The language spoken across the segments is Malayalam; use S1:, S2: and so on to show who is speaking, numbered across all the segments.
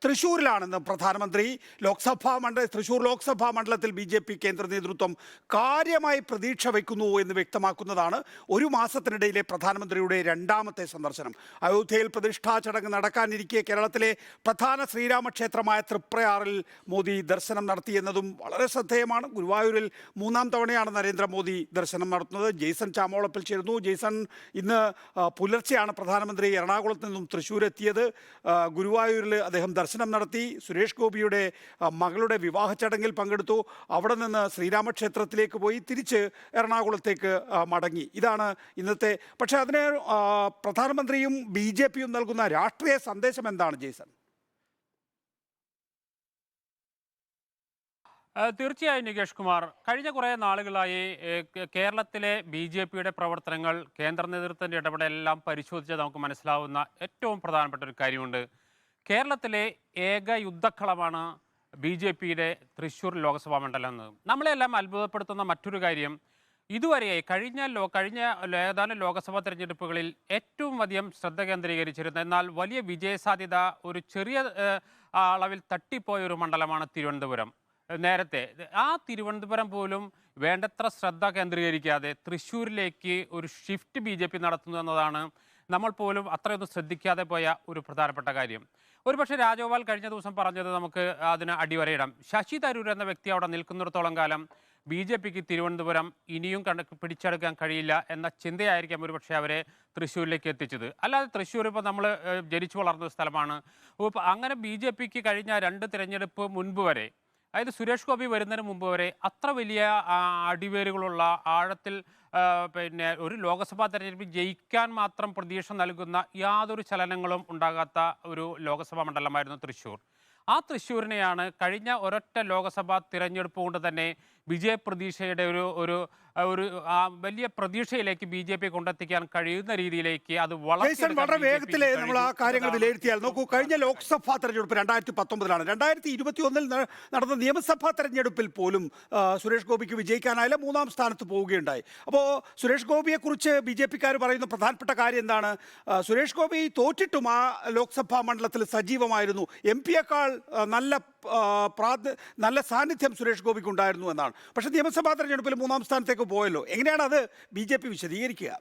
S1: തൃശ്ശൂരിലാണെന്ന് പ്രധാനമന്ത്രി തൃശ്ശൂർ ലോക്സഭാ മണ്ഡലത്തിൽ BJP കേന്ദ്ര നേതൃത്വം കാര്യമായി പ്രതീക്ഷ വയ്ക്കുന്നു എന്ന് വ്യക്തമാക്കുന്നതാണ് ഒരു മാസത്തിനിടയിലെ പ്രധാനമന്ത്രിയുടെ രണ്ടാമത്തെ സന്ദർശനം. അയോധ്യയിൽ പ്രതിഷ്ഠാ ചടങ്ങ് നടക്കാനിരിക്കെ കേരളത്തിലെ പ്രധാന ശ്രീരാമക്ഷേത്രമായ തൃപ്രയാറിൽ മോദി ദർശനം നടത്തിയെന്നതും വളരെ ശ്രദ്ധേയമാണ്. ഗുരുവായൂരിൽ മൂന്നാം തവണയാണ് നരേന്ദ്രമോദി ദർശനം നടത്തുന്നത്. ജെയ്സൺ ചാമോളപ്പിൽ ചേരുന്നു. ജെയ്സൺ, ഇന്ന് പുലർച്ചെയാണ് പ്രധാനമന്ത്രി എറണാകുളത്ത് നിന്നും തൃശ്ശൂർ എത്തിയത്. ഗുരുവായൂരിൽ അദ്ദേഹം ദർശനം നടത്തി. സുരേഷ് ഗോപിയുടെ മകളുടെ വിവാഹ ചടങ്ങിൽ പങ്കെടുത്തു. അവിടെ നിന്ന് ശ്രീരാമക്ഷേത്രത്തിലേക്ക് പോയി തിരിച്ച് എറണാകുളത്തേക്ക് മടങ്ങി. ഇതാണ് ഇന്നത്തെ. പക്ഷേ അതിന് പ്രധാനമന്ത്രിയും BJPയും നൽകുന്ന രാഷ്ട്രീയ സന്ദേശം എന്താണ് ജെയ്സൺ?
S2: തീർച്ചയായും നികേഷ് കുമാർ, കഴിഞ്ഞ കുറേ നാളുകളായി കേരളത്തിലെ BJPയുടെ പ്രവർത്തനങ്ങൾ കേന്ദ്ര നേതൃത്വത്തിൻ്റെ ഇടപെടലെല്ലാം പരിശോധിച്ച് നമുക്ക് മനസ്സിലാവുന്ന ഏറ്റവും പ്രധാനപ്പെട്ട ഒരു കാര്യമുണ്ട്. കേരളത്തിലെ ഏക യുദ്ധക്കളമാണ് BJPയുടെ തൃശ്ശൂർ ലോക്സഭാ മണ്ഡലം എന്ന്. നമ്മളെല്ലാം അത്ഭുതപ്പെടുത്തുന്ന മറ്റൊരു കാര്യം, ഇതുവരെ കഴിഞ്ഞ ഏതാനും ലോക്സഭാ തെരഞ്ഞെടുപ്പുകളിൽ ഏറ്റവും അധികം ശ്രദ്ധ കേന്ദ്രീകരിച്ചിരുന്ന എന്നാൽ വലിയ വിജയസാധ്യത ഒരു ചെറിയ അളവിൽ തട്ടിപ്പോയ ഒരു മണ്ഡലമാണ് തിരുവനന്തപുരം. നേരത്തെ ആ തിരുവനന്തപുരം പോലും വേണ്ടത്ര ശ്രദ്ധ കേന്ദ്രീകരിക്കാതെ തൃശ്ശൂരിലേക്ക് ഒരു ഷിഫ്റ്റ് BJP നടത്തുന്നു എന്നതാണ് നമ്മൾ പോലും അത്രയൊന്നും ശ്രദ്ധിക്കാതെ പോയ ഒരു പ്രധാനപ്പെട്ട കാര്യം. ഒരുപക്ഷെ രാജഗോപാൽ കഴിഞ്ഞ ദിവസം പറഞ്ഞത് നമുക്ക് അതിന് അടിവരയിടാം. ശശി തരൂർ എന്ന വ്യക്തി അവിടെ നിൽക്കുന്നിടത്തോളം കാലം BJPക്ക് തിരുവനന്തപുരം ഇനിയും പിടിച്ചെടുക്കാൻ കഴിയില്ല എന്ന ചിന്തയായിരിക്കാം ഒരുപക്ഷെ അവരെ തൃശ്ശൂരിലേക്ക് എത്തിച്ചത്. അല്ലാതെ തൃശ്ശൂർ ഇപ്പോൾ നമ്മൾ ജനിച്ചു വളർന്ന സ്ഥലമാണ്. അങ്ങനെ BJPക്ക് കഴിഞ്ഞ 2 തിരഞ്ഞെടുപ്പ് മുൻപ് വരെ, അതായത് സുരേഷ് ഗോപി വരുന്നതിന് മുമ്പ് വരെ അത്ര വലിയ അടിവേരുകളുള്ള ആഴത്തിൽ ഒരു ലോക്സഭാ തെരഞ്ഞെടുപ്പിൽ ജയിക്കാൻ മാത്രം പ്രതീക്ഷ നൽകുന്ന യാതൊരു ചലനങ്ങളും ഉണ്ടാകാത്ത ഒരു ലോക്സഭാ മണ്ഡലമായിരുന്നു തൃശ്ശൂർ. ആ തൃശ്ശൂരിനെയാണ് കഴിഞ്ഞ ഒരൊറ്റ ലോക്സഭാ തിരഞ്ഞെടുപ്പ് കൊണ്ട് തന്നെ വിജയപ്രതീക്ഷയുടെ ഒരു വലിയ പ്രതീക്ഷയിലേക്ക് BJP കൊണ്ടെത്തിക്കാൻ കഴിയുന്ന രീതിയിലേക്ക് അത്
S1: വളരെ വേഗത്തിൽ നമ്മൾ ആ കാര്യങ്ങൾ വിലയിരുത്തിയാൽ നോക്കൂ. കഴിഞ്ഞ ലോക്സഭാ തെരഞ്ഞെടുപ്പ് 2019 2021 നടന്ന നിയമസഭാ തെരഞ്ഞെടുപ്പിൽ പോലും സുരേഷ് ഗോപിക്ക് വിജയിക്കാനായില്ല, 3-ാം സ്ഥാനത്ത് പോവുകയുണ്ടായി. അപ്പോൾ സുരേഷ് ഗോപിയെക്കുറിച്ച് BJPക്കാർ പറയുന്ന പ്രധാനപ്പെട്ട കാര്യം എന്താണ്? സുരേഷ് ഗോപി തോറ്റിട്ടും ആ ലോക്സഭാ മണ്ഡലത്തിൽ സജീവമായിരുന്നു. MP-യേക്കാൾ നല്ല സാന്നിധ്യം സുരേഷ് ഗോപിക്ക് ഉണ്ടായിരുന്നു എന്നാണ്. പക്ഷേ നിയമസഭാ തെരഞ്ഞെടുപ്പിൽ 3-ാം സ്ഥാനത്തേക്ക് പോയല്ലോ. എങ്ങനെയാണ് അത് BJP വിശദീകരിക്കുക?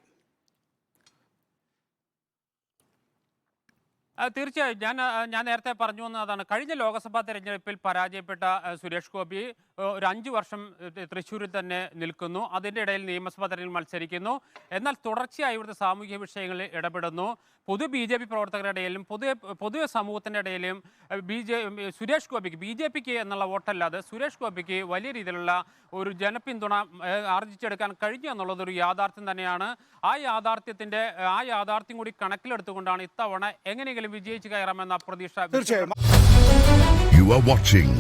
S2: തീർച്ചയായും ഞാൻ നേരത്തെ പറഞ്ഞു വന്നതാണ്. കഴിഞ്ഞ ലോക്സഭാ തെരഞ്ഞെടുപ്പിൽ പരാജയപ്പെട്ട സുരേഷ് ഗോപി ഒരു 5 വർഷം തൃശ്ശൂരിൽ തന്നെ നിൽക്കുന്നു. അതിൻ്റെ ഇടയിൽ നിയമസഭാ തെരഞ്ഞെടുപ്പിൽ മത്സരിക്കുന്നു. എന്നാൽ തുടർച്ചയായി ഇവിടുത്തെ സാമൂഹ്യ വിഷയങ്ങളിൽ ഇടപെടുന്നു. BJP പ്രവർത്തകരുടെ ഇടയിലും പൊതുവെ സമൂഹത്തിൻ്റെ ഇടയിലും സുരേഷ് ഗോപിക്ക് BJPക്ക് എന്നുള്ള വോട്ടല്ലാതെ സുരേഷ് ഗോപിക്ക് വലിയ രീതിയിലുള്ള ഒരു ജനപിന്തുണ ആർജിച്ചെടുക്കാൻ കഴിഞ്ഞു എന്നുള്ളതൊരു യാഥാർത്ഥ്യം തന്നെയാണ്. ആ യാഥാർത്ഥ്യം കൂടി കണക്കിലെടുത്തുകൊണ്ടാണ് ഇത്തവണ എങ്ങനെയെങ്കിലും വിജയിച്ചു കയറാമെന്ന പ്രതീക്ഷ.
S3: You are watching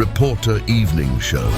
S3: Reporter Evening Show.